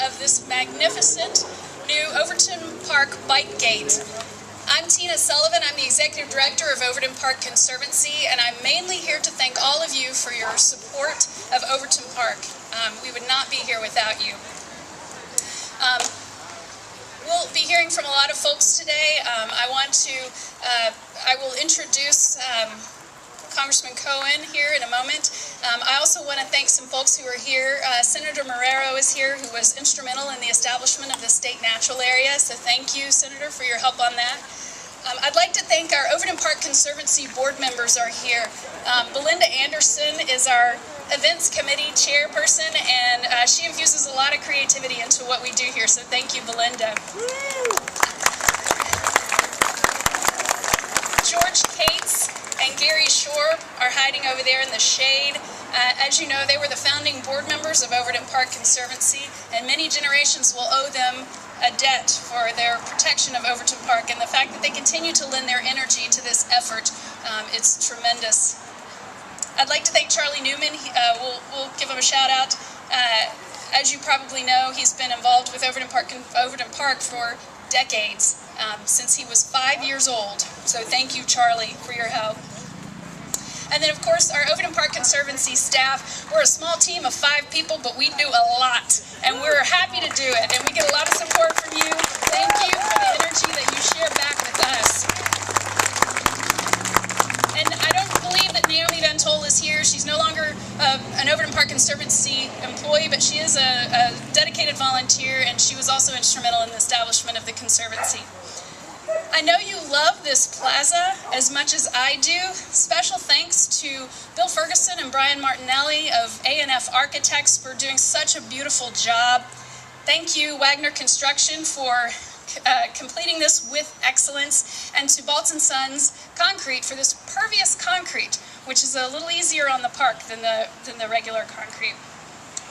of this magnificent new Overton Park bike gate. I'm Tina Sullivan. I'm the Executive Director of Overton Park Conservancy, and I'm mainly here to thank all of you for your support of Overton Park. We would not be here without you. We'll be hearing from a lot of folks today. I will introduce Congressman Cohen here in a moment. I also want to thank some folks who are here. Senator Marrero is here, who was instrumental in the establishment of the state natural area, so thank you, Senator, for your help on that. I'd like to thank our Overton Park Conservancy board members are here. Belinda Anderson is our events committee chairperson, and she infuses a lot of creativity into what we do here, so thank you, Belinda. George Cates and Gary Shore are hiding over there in the shade. As you know, they were the founding board members of Overton Park Conservancy, and many generations will owe them a debt for their protection of Overton Park, and the fact that they continue to lend their energy to this effort, it's tremendous. I'd like to thank Charlie Newman. We'll give him a shout out. As you probably know, he's been involved with Overton Park for decades, since he was 5 years old. So thank you, Charlie, for your help. And then, of course, our Overton Park Conservancy staff. We're a small team of 5 people, but we do a lot, and we're happy to do it. And we get a lot of support from you. Thank you for the energy that you share back with us. And I don't believe that Naomi Van Tol is here. She's no longer an Overton Park Conservancy employee, but she is a dedicated volunteer, and she was also instrumental in the establishment of the Conservancy. I know you love this plaza as much as I do. Special thanks to Bill Ferguson and Brian Martinelli of A&F Architects for doing such a beautiful job. Thank you, Wagner Construction, for completing this with excellence, and to Baltz & Sons Concrete for this pervious concrete, which is a little easier on the park than the regular concrete.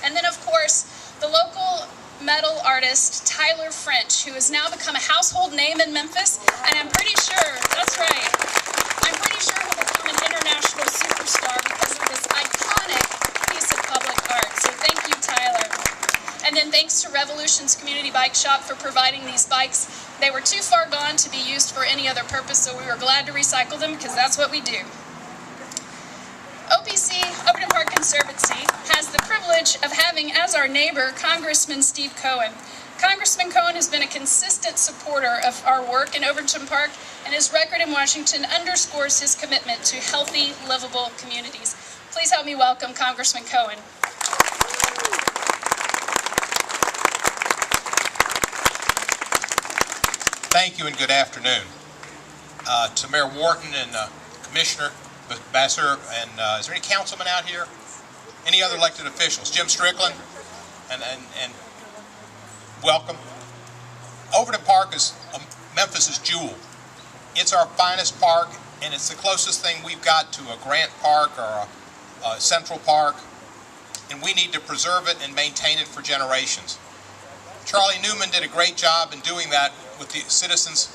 And then, of course, the local metal artist Tyler French, who has now become a household name in Memphis, and I'm pretty sure, that's right, I'm pretty sure he'll become an international superstar because of this iconic piece of public art. So thank you, Tyler. And then thanks to Revolution's Community Bike Shop for providing these bikes. They were too far gone to be used for any other purpose, so we were glad to recycle them because that's what we do. OPC, Overton Park Conservancy, has the privilege of having as our neighbor Congressman Steve Cohen. Congressman Cohen has been a consistent supporter of our work in Overton Park, and his record in Washington underscores his commitment to healthy, livable communities. Please help me welcome Congressman Cohen. Thank you and good afternoon. To Mayor Wharton and Commissioner Bassler, and is there any councilmen out here? Any other elected officials? Jim Strickland, and welcome. Overton Park is Memphis's jewel. It's our finest park, and it's the closest thing we've got to a Grant Park or a Central Park, and we need to preserve it and maintain it for generations. Charlie Newman did a great job in doing that with the Citizens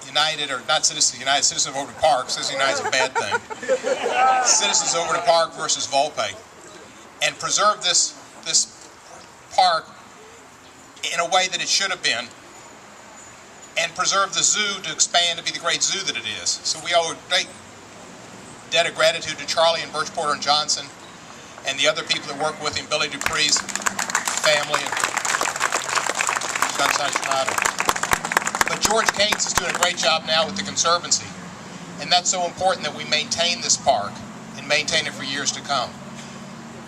United, or not Citizens United, Citizens of Overton Park. Citizens United is a bad thing. Citizens of Overton Park versus Volpe, and preserve this park in a way that it should have been, and preserve the zoo to expand to be the great zoo that it is. So we owe a great debt of gratitude to Charlie and Birch Porter and Johnson, and the other people that work with him, Billy Dupree's family, and but George Cates is doing a great job now with the Conservancy, and that's so important that we maintain this park and maintain it for years to come.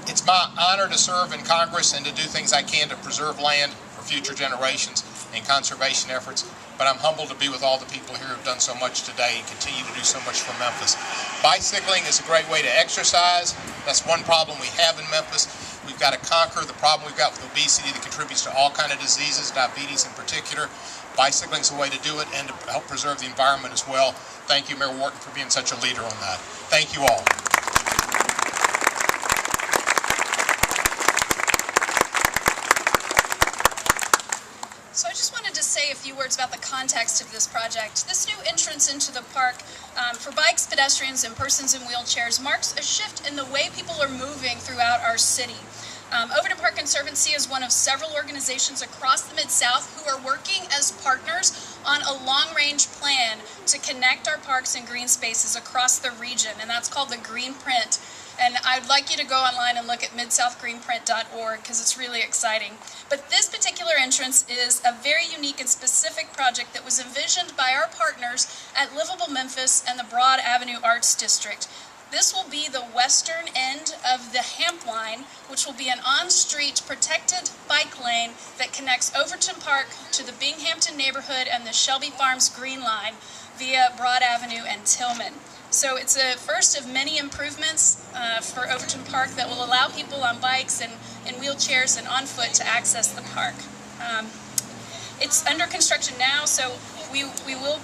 It's my honor to serve in Congress and to do things I can to preserve land for future generations and conservation efforts, but I'm humbled to be with all the people here who have done so much today and continue to do so much for Memphis. Bicycling is a great way to exercise. That's one problem we have in Memphis. We've got to conquer the problem we've got with obesity that contributes to all kinds of diseases, diabetes in particular. Bicycling is a way to do it and to help preserve the environment as well. Thank you, Mayor Wharton, for being such a leader on that. Thank you all. So I just wanted to say a few words about the context of this project. This new entrance into the park for bikes, pedestrians, and persons in wheelchairs marks a shift in the way people are moving throughout our city. Overton Park Conservancy is one of several organizations across the Mid-South who are working as partners on a long-range plan to connect our parks and green spaces across the region, and that's called the Green Print. And I'd like you to go online and look at midsouthgreenprint.org because it's really exciting. But this particular entrance is a very unique and specific project that was envisioned by our partners at Livable Memphis and the Broad Avenue Arts District. This will be the western end of the Hamp Line, which will be an on-street protected bike lane that connects Overton Park to the Binghamton neighborhood and the Shelby Farms Green Line via Broad Avenue and Tillman. So it's a first of many improvements for Overton Park that will allow people on bikes and in wheelchairs and on foot to access the park. It's under construction now, so we will.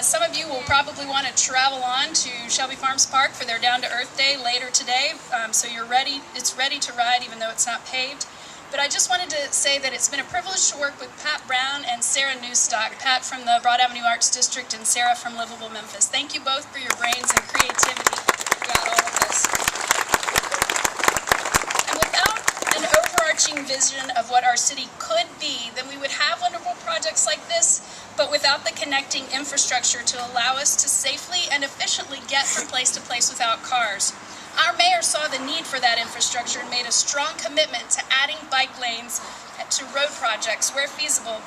Some of you will probably want to travel on to Shelby Farms Park for their Down to Earth Day later today. So you're ready. It's ready to ride, even though it's not paved. But I just wanted to say that it's been a privilege to work with Pat Brown and Sarah Newstock, Pat from the Broad Avenue Arts District and Sarah from Livable Memphis. Thank you both for your brains and creativity throughout all of this. And without an overarching vision of what our city could be, then we would have wonderful projects like this, but without the connecting infrastructure to allow us to safely and efficiently get from place to place without cars. Our mayor saw the need for that infrastructure and made a strong commitment to adding bike lanes to road projects where feasible,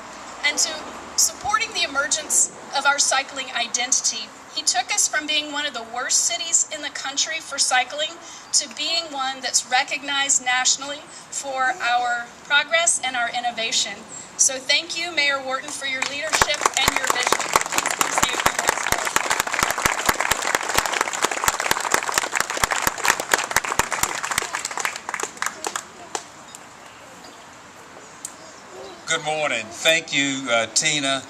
and to supporting the emergence of our cycling identity. He took us from being one of the worst cities in the country for cycling to being one that's recognized nationally for our progress and our innovation. So thank you, Mayor Wharton, for your leadership and your vision. Please come say a few words. Good morning. Thank you, Tina.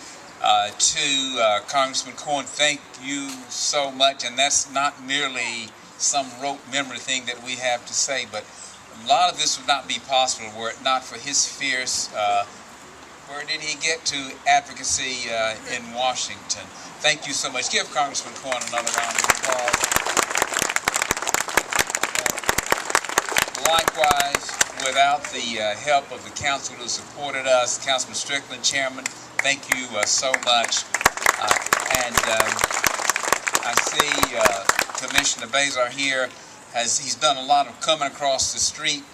To Congressman Corn, thank you so much. And that's not merely some rote memory thing that we have to say, but a lot of this would not be possible were it not for his fierce, where did he get to, advocacy in Washington. Thank you so much. Give Congressman Corn another round of applause. Likewise, without the help of the council who supported us, Councilman Strickland, Chairman, thank you so much. I see Commissioner Bazar here. He's done a lot of coming across the street.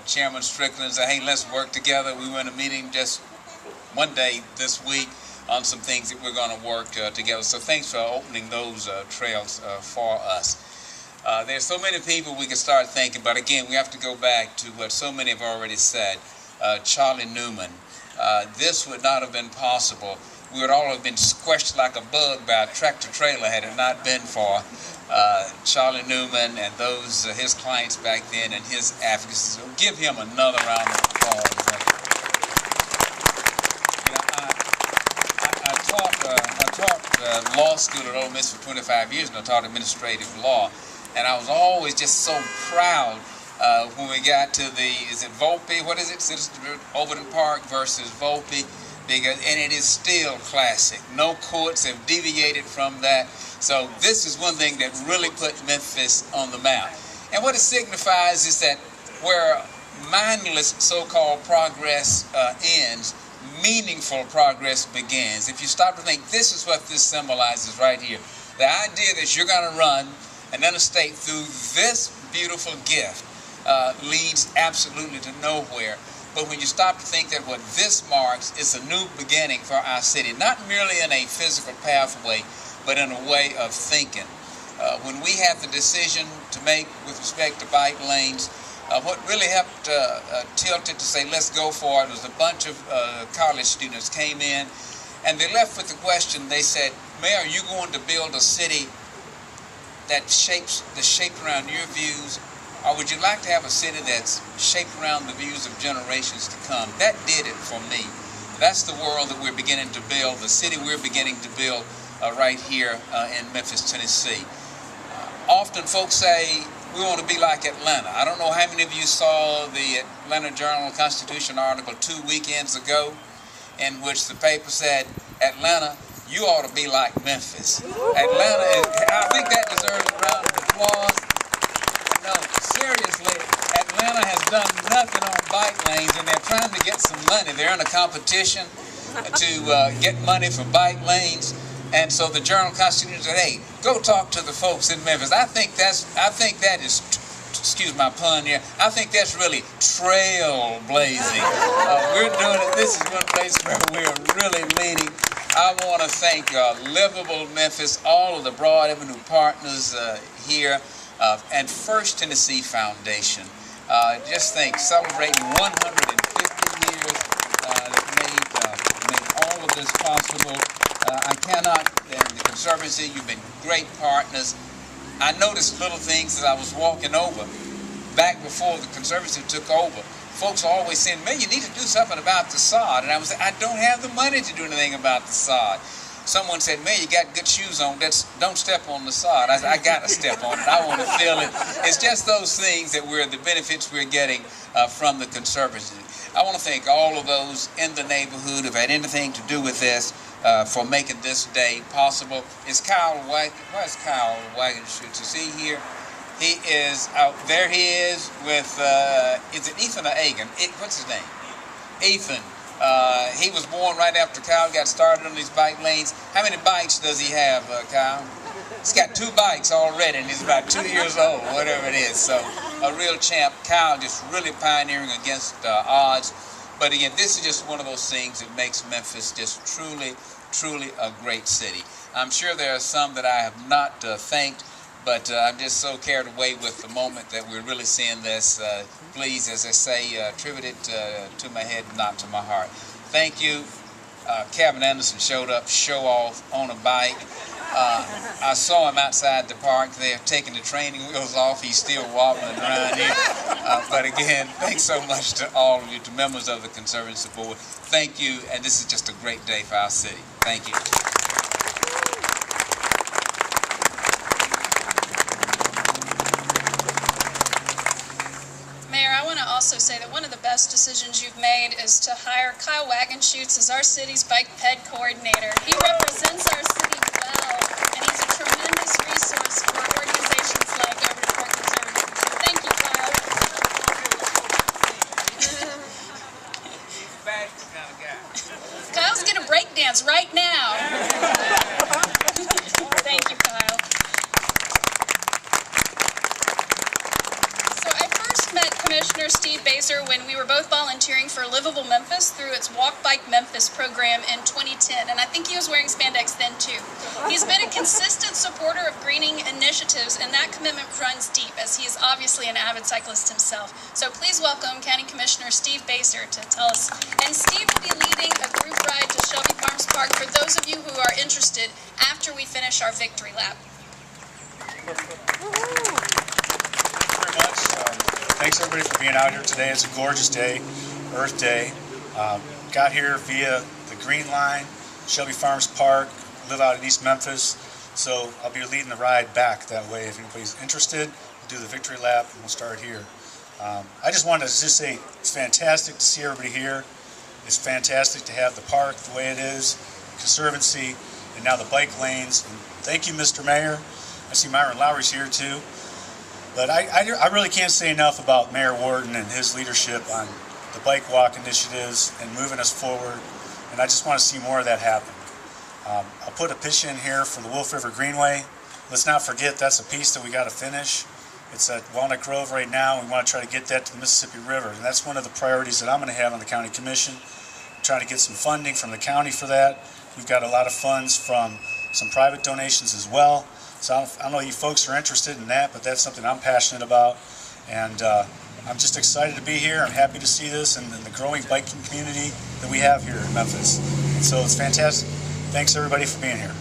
Chairman Strickland said, hey, let's work together. We were in a meeting just one day this week on some things that we're going to work together. So thanks for opening those trails for us. There's so many people we can start thinking, but again, we have to go back to what so many have already said. Charlie Newman. This would not have been possible. We would all have been squished like a bug by a tractor trailer had it not been for Charlie Newman and those his clients back then and his advocacy. So give him another round of applause. I taught law school at Ole Miss for 25 years, and I taught administrative law. And I was always just so proud when we got to the, is it Volpe? What is it? Overton Park versus Volpe. And it is still classic. No courts have deviated from that. So this is one thing that really put Memphis on the map. And what it signifies is that where mindless so-called progress ends, meaningful progress begins. If you stop to think, this is what this symbolizes right here. The idea that you're going to run an interstate through this beautiful gift leads absolutely to nowhere. But when you stop to think that what this marks is a new beginning for our city, not merely in a physical pathway, but in a way of thinking. When we had the decision to make with respect to bike lanes, what really helped tilt it to say, let's go for it, was a bunch of college students came in, and they left with the question, they said, Mayor, are you going to build a city that shaped around your views, or would you like to have a city that's shaped around the views of generations to come? That did it for me. That's the world that we're beginning to build, the city we're beginning to build right here in Memphis, Tennessee. Often folks say, we want to be like Atlanta. I don't know how many of you saw the Atlanta Journal-Constitution article 2 weekends ago, in which the paper said, Atlanta, you ought to be like Memphis. Atlanta, I think that deserves a round of applause. No, seriously, Atlanta has done nothing on bike lanes, and they're trying to get some money. They're in a competition to get money for bike lanes, and so the Journal-Constitution said, "Hey, go talk to the folks in Memphis." I think that is, excuse my pun here, I think that's really trailblazing. We're doing it. This is one place where we're really leading. I want to thank Livable Memphis, all of the Broad Avenue partners here, and First Tennessee Foundation. Just think, celebrating 150 years that made all of this possible. I cannot, and the Conservancy, you've been great partners. I noticed little things as I was walking over, back before the Conservancy took over. Folks are always saying, "Man, you need to do something about the sod." And I was saying, I don't have the money to do anything about the sod. Someone said, "Man, you got good shoes on. Don't step on the sod." I said, "I got to step on it. I want to feel it." It's just those things that the benefits we're getting from the Conservancy. I want to thank all of those in the neighborhood who've had anything to do with this for making this day possible. Is Kyle where's Kyle Wagenschutz? Is he here? He is out there. He is with, is it Ethan or Egan? What's his name? Ethan. He was born right after Kyle got started on these bike lanes. How many bikes does he have, Kyle? He's got 2 bikes already, and he's about 2 years old, whatever it is. So a real champ. Kyle just really pioneering against odds. But again, this is just one of those things that makes Memphis just truly, truly a great city. I'm sure there are some that I have not thanked, but I'm just so carried away with the moment that we're really seeing this. Please, as I say, attribute it to my head, not to my heart. Thank you. Kevin Anderson showed up, show off on a bike. I saw him outside the park. They're taking the training wheels off. He's still wobbling around here. But again, thanks so much to all of you, to members of the Conservancy Board. Thank you, and this is just a great day for our city. Thank you. Mayor, I want to also say that one of the best decisions you've made is to hire Kyle Wagenschutz as our city's bike ped coordinator. He represents our city well, and he's a tremendous resource for organizations like Overton Park Conservancy. Thank you, Kyle. He's a fast kind of guy. Kyle's going to break dance right now. Thank you, Kyle. So I first met Commissioner Steve Baser when we were both volunteering for Livable Memphis through its Walk Bike Memphis program in 2010, and I think he was wearing spandex then too. He's been a consistent supporter of greening initiatives, and that commitment runs deep, as he is obviously an avid cyclist himself. So please welcome County Commissioner Steve Baser to tell us. And Steve will be leading a group ride to Shelby Farms Park for those of you who are interested after we finish our victory lap. Very much. Thanks everybody for being out here today. It's a gorgeous day, Earth Day. Got here via the Green Line, Shelby Farms Park, live out in East Memphis. So I'll be leading the ride back that way. If anybody's interested, we'll do the victory lap and we'll start here. I just wanted to just say it's fantastic to see everybody here. It's fantastic to have the park the way it is, Conservancy, and now the bike lanes. And thank you, Mr. Mayor. I see Myron Lowry's here too. But I really can't say enough about Mayor Warden and his leadership on the bike walk initiatives and moving us forward. And I just want to see more of that happen. I'll put a pitch in here for the Wolf River Greenway. Let's not forget that's a piece that we got to finish. It's at Walnut Grove right now. We want to try to get that to the Mississippi River. And that's one of the priorities that I'm going to have on the County Commission. I'm trying to get some funding from the county for that. We've got a lot of funds from some private donations as well. So I don't know if you folks are interested in that, but that's something I'm passionate about. And I'm just excited to be here. I'm happy to see this and the growing biking community that we have here in Memphis. And so it's fantastic. Thanks everybody for being here.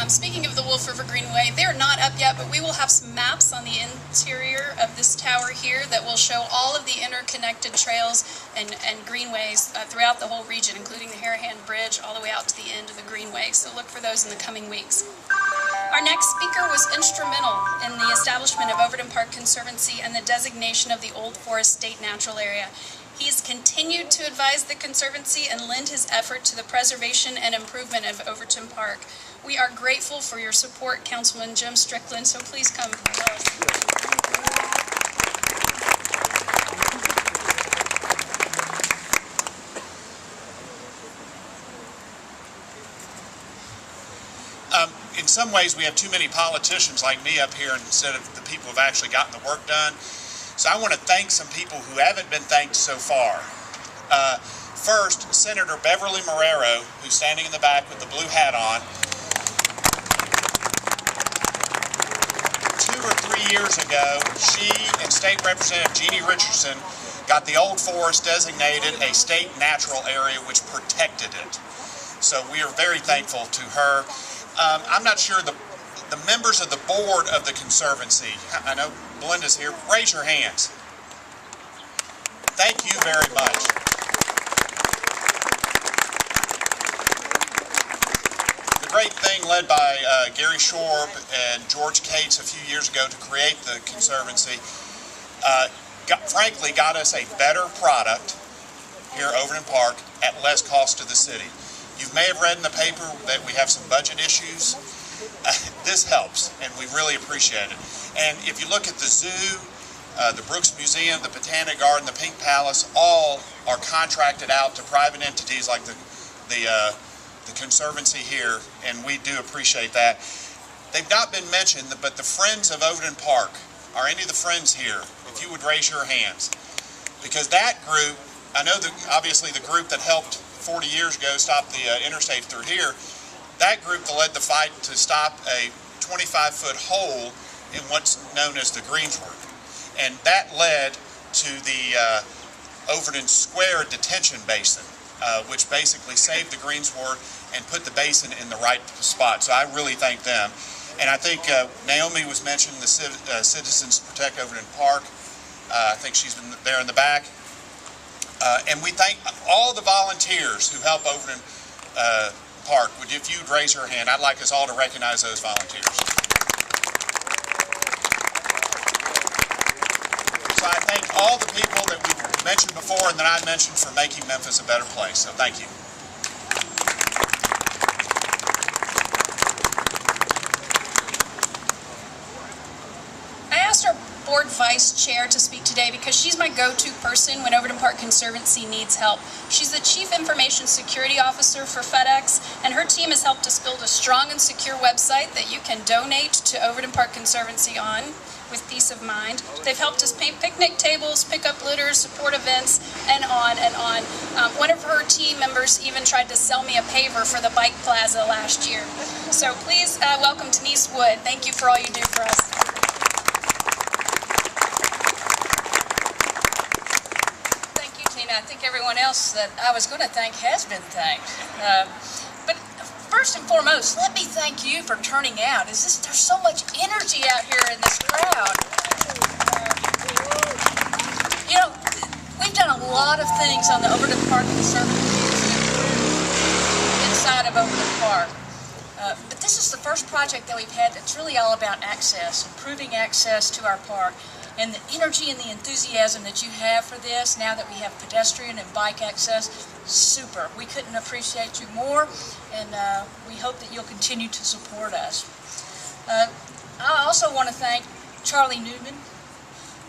Speaking of the Wolf River Greenway, they're not up yet, but we will have some maps on the interior of this tower here that will show all of the interconnected trails and greenways throughout the whole region, including the Harahan Bridge all the way out to the end of the greenway. So look for those in the coming weeks. Our next speaker was instrumental in the establishment of Overton Park Conservancy and the designation of the Old Forest State Natural Area. He has continued to advise the Conservancy and lend his effort to the preservation and improvement of Overton Park. We are grateful for your support, Councilman Jim Strickland, so please come tell us. In some ways, we have too many politicians like me up here instead of the people who have actually gotten the work done. So I want to thank some people who haven't been thanked so far. First, Senator Beverly Marrero, who's standing in the back with the blue hat on. 2 or 3 years ago, she and State Representative Jeannie Richardson got the Old Forest designated a state natural area, which protected it. So we are very thankful to her. I'm not sure the members of the board of the Conservancy, I know Belinda's here, raise your hands. Thank you very much. The great thing led by Gary Shorb and George Cates a few years ago to create the Conservancy, frankly got us a better product here at Overton Park at less cost to the city. You may have read in the paper that we have some budget issues. This helps, and we really appreciate it. And if you look at the zoo, the Brooks Museum, the Botanic Garden, the Pink Palace, all are contracted out to private entities like the Conservancy here, and we do appreciate that. They've not been mentioned, but the Friends of Overton Park, are any of the friends here? If you would raise your hands. Because that group, I know that obviously the group that helped 40 years ago stop the interstate through here, that group that led the fight to stop a 25-foot hole in what's known as the Greensward. And that led to the Overton Square detention basin, which basically saved the Greensward and put the basin in the right spot. So I really thank them. And I think Naomi was mentioning the Citizens Protect Overton Park. I think she's been there in the back. And we thank all the volunteers who help Overton Park. If you'd raise your hand, I'd like us all to recognize those volunteers. So I thank all the people that we've mentioned before and that I mentioned for making Memphis a better place. So thank you. Board Vice Chair to speak today because she's my go-to person when Overton Park Conservancy needs help. She's the Chief Information Security Officer for FedEx, and her team has helped us build a strong and secure website that you can donate to Overton Park Conservancy on with peace of mind. They've helped us paint picnic tables, pick up litters, support events, and on and on. One of her team members even tried to sell me a paver for the bike plaza last year. So please welcome Denise Wood. Thank you for all you do for us. I think everyone else that I was going to thank has been thanked. But first and foremost, let me thank you for turning out. There's so much energy out here in this crowd. You know, we've done a lot of things on the Overton Park Conservancy inside of Overton Park. But this is the first project that we've had that's really all about access, improving access to our park. And the energy and the enthusiasm that you have for this, now that we have pedestrian and bike access, super. We couldn't appreciate you more, and we hope that you'll continue to support us. I also want to thank Charlie Newman,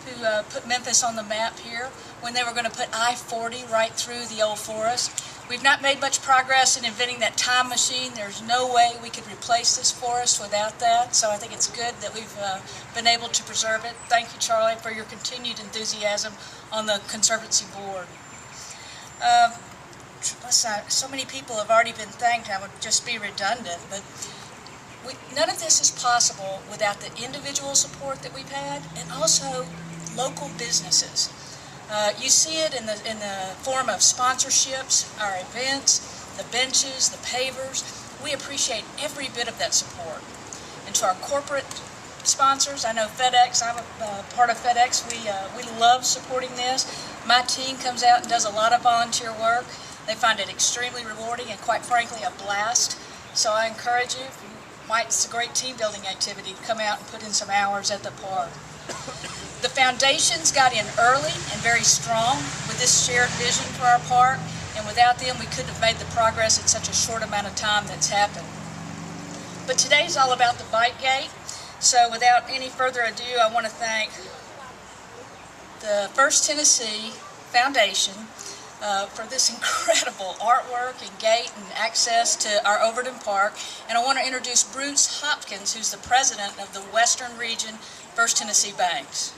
who put Memphis on the map here when they were going to put I-40 right through the Old Forest. We've not made much progress in inventing that time machine. There's no way we could replace this forest without that, so I think it's good that we've been able to preserve it. Thank you, Charlie, for your continued enthusiasm on the Conservancy Board. So many people have already been thanked, I would just be redundant, but none of this is possible without the individual support that we've had and also local businesses. You see it in the form of sponsorships, our events, the benches, the pavers. We appreciate every bit of that support. And to our corporate sponsors, I know FedEx, I'm a part of FedEx, we love supporting this. My team comes out and does a lot of volunteer work. They find it extremely rewarding and quite frankly a blast. So I encourage you, it's a great team building activity to come out and put in some hours at the park. The foundations got in early and very strong with this shared vision for our park, and without them we couldn't have made the progress in such a short amount of time that's happened. But today's all about the bike gate, so without any further ado, I want to thank the First Tennessee Foundation for this incredible artwork and gate and access to our Overton Park. And I want to introduce Bruce Hopkins, who's the president of the Western Region First Tennessee Banks.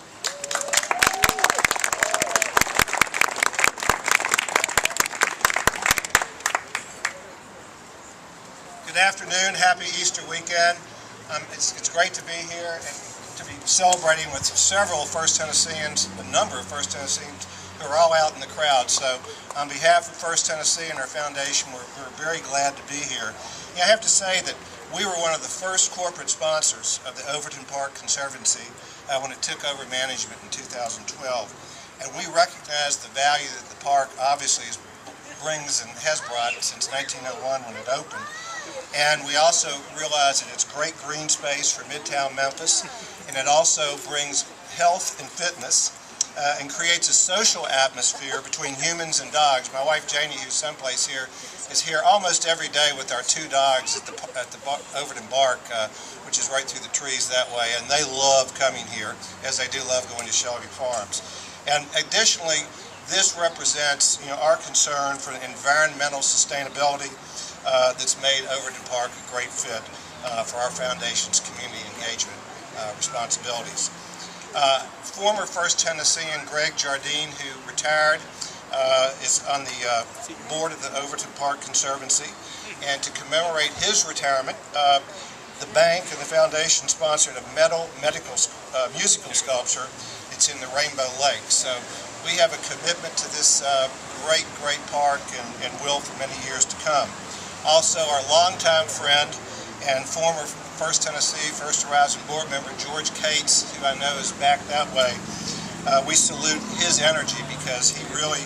Good afternoon, happy Easter weekend. It's great to be here and to be celebrating with several First Tennesseans, a number of First Tennesseans who are all out in the crowd. So on behalf of First Tennessee and our foundation, we're very glad to be here. I have to say that we were one of the first corporate sponsors of the Overton Park Conservancy when it took over management in 2012. And we recognize the value that the park obviously brings and has brought since 1901 when it opened. And we also realize that it's great green space for Midtown Memphis, and it also brings health and fitness and creates a social atmosphere between humans and dogs. My wife Janie, who's someplace here, is here almost every day with our two dogs at the Overton Park, which is right through the trees that way, and they love coming here, as they do love going to Shelby Farms. And additionally, this represents our concern for environmental sustainability that's made Overton Park a great fit for our foundation's community engagement responsibilities. Former First Tennessean Greg Jardine, who retired, is on the board of the Overton Park Conservancy, and to commemorate his retirement, the bank and the foundation sponsored a musical sculpture. It's in the Rainbow Lake. So we have a commitment to this great park and will for many years to come. Also, our longtime friend and former First Tennessee First Horizon board member George Cates, who I know is back that way, we salute his energy because he really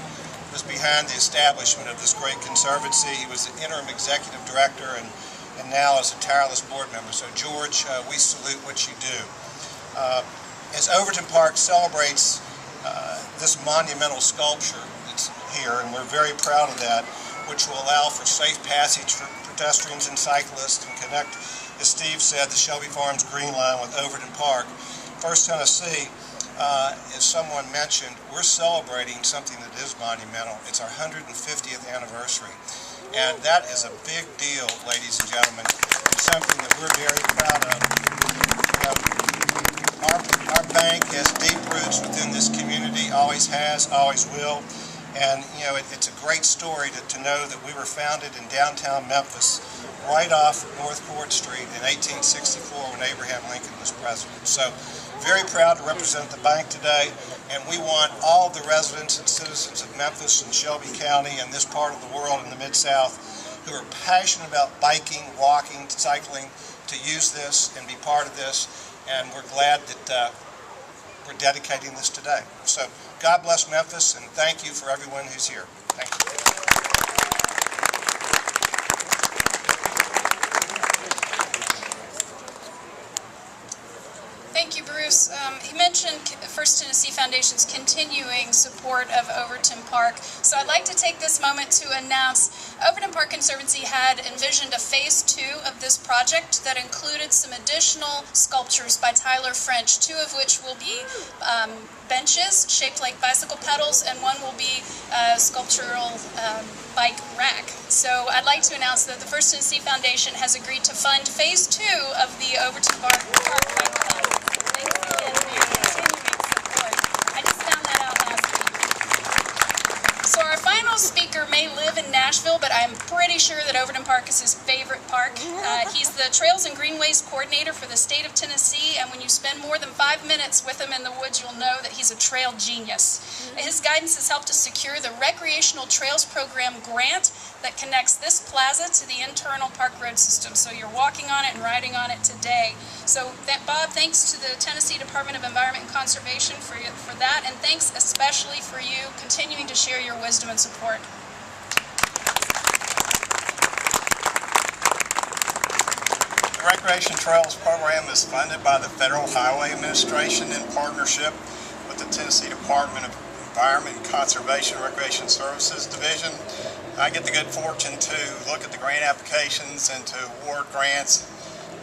was behind the establishment of this great conservancy. He was the interim executive director and now is a tireless board member. So George, we salute what you do. As Overton Park celebrates this monumental sculpture that's here, and we're very proud of that, which will allow for safe passage for pedestrians and cyclists and connect, as Steve said, the Shelby Farms Green Line with Overton Park. First Tennessee, as someone mentioned, we're celebrating something that is monumental. It's our 150th anniversary. And that is a big deal, ladies and gentlemen, and something that we're very proud of. Our bank has deep roots within this community, always has, always will. And it's a great story to know that we were founded in downtown Memphis, right off North Court Street in 1864 when Abraham Lincoln was president. So very proud to represent the bank today, and we want all of the residents and citizens of Memphis and Shelby County and this part of the world in the Mid-South who are passionate about biking, walking, cycling to use this and be part of this. And we're glad that we're dedicating this today. So God bless Memphis, and thank you for everyone who's here. Thank you. Thank you, Bruce. He mentioned First Tennessee Foundation's continuing support of Overton Park. So I'd like to take this moment to announce Overton Park Conservancy had envisioned a phase 2 of this project that included some additional sculptures by Tyler French, 2 of which will be benches shaped like bicycle pedals, and one will be a sculptural bike rack. So I'd like to announce that the First Tennessee Foundation has agreed to fund phase 2 of the Overton Park Bike Fund. Thanks again for your continuing support. I just found that out last week. So our final speaker may live in Nashville, but I'm pretty sure that Overton Park is his favorite park. He's the Trails and Greenways Coordinator for the state of Tennessee, and when you spend more than 5 minutes with him in the woods, you'll know that he's a trail genius. His guidance has helped us secure the Recreational Trails Program grant that connects this plaza to the internal park road system. So you're walking on it and riding on it today. So Bob, thanks to the Tennessee Department of Environment and Conservation for that, and thanks especially for you continuing to share your wisdom and support. The Recreation Trails Program is funded by the Federal Highway Administration in partnership with the Tennessee Department of Environment and Conservation Recreation Services Division. I get the good fortune to look at the grant applications and to award grants.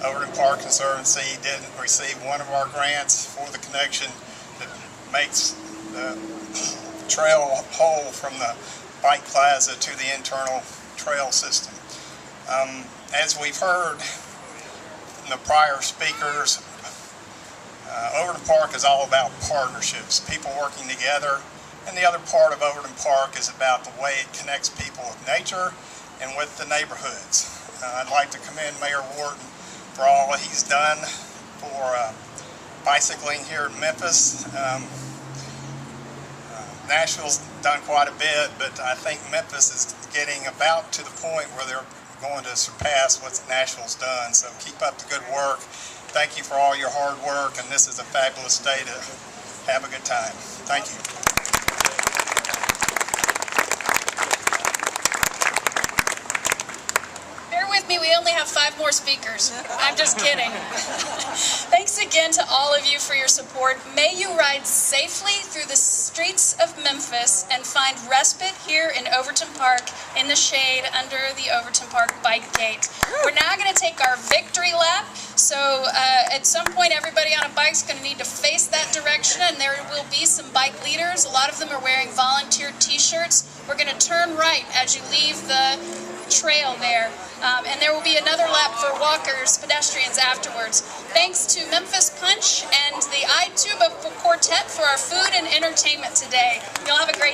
Overton Park Conservancy did receive one of our grants for the connection that makes the trail whole from the bike plaza to the internal trail system. As we've heard from the prior speakers, Overton Park is all about partnerships, people working together, and the other part of Overton Park is about the way it connects people with nature and with the neighborhoods. I'd like to commend Mayor Wharton for all he's done for bicycling here in Memphis. Nashville's done quite a bit, but I think Memphis is getting about to the point where they're going to surpass what Nashville's done. So keep up the good work. Thank you for all your hard work, and this is a fabulous day to have a good time. Thank you. Bear with me, we only have 5 more speakers. I'm just kidding. Thanks again to all of you for your support. May you ride safely through the streets of Memphis and find respite here in Overton Park in the shade under the Overton Park bike gate. We're now going to take our victory lap. So at some point, everybody on a bike is going to need to face that direction, and there will be some bike leaders. A lot of them are wearing volunteer t-shirts. We're going to turn right as you leave the trail there, and there will be another lap for walkers, pedestrians afterwards. Thanks to Memphis Punch and the iTuba Quartet for our food and entertainment today. Y'all have a great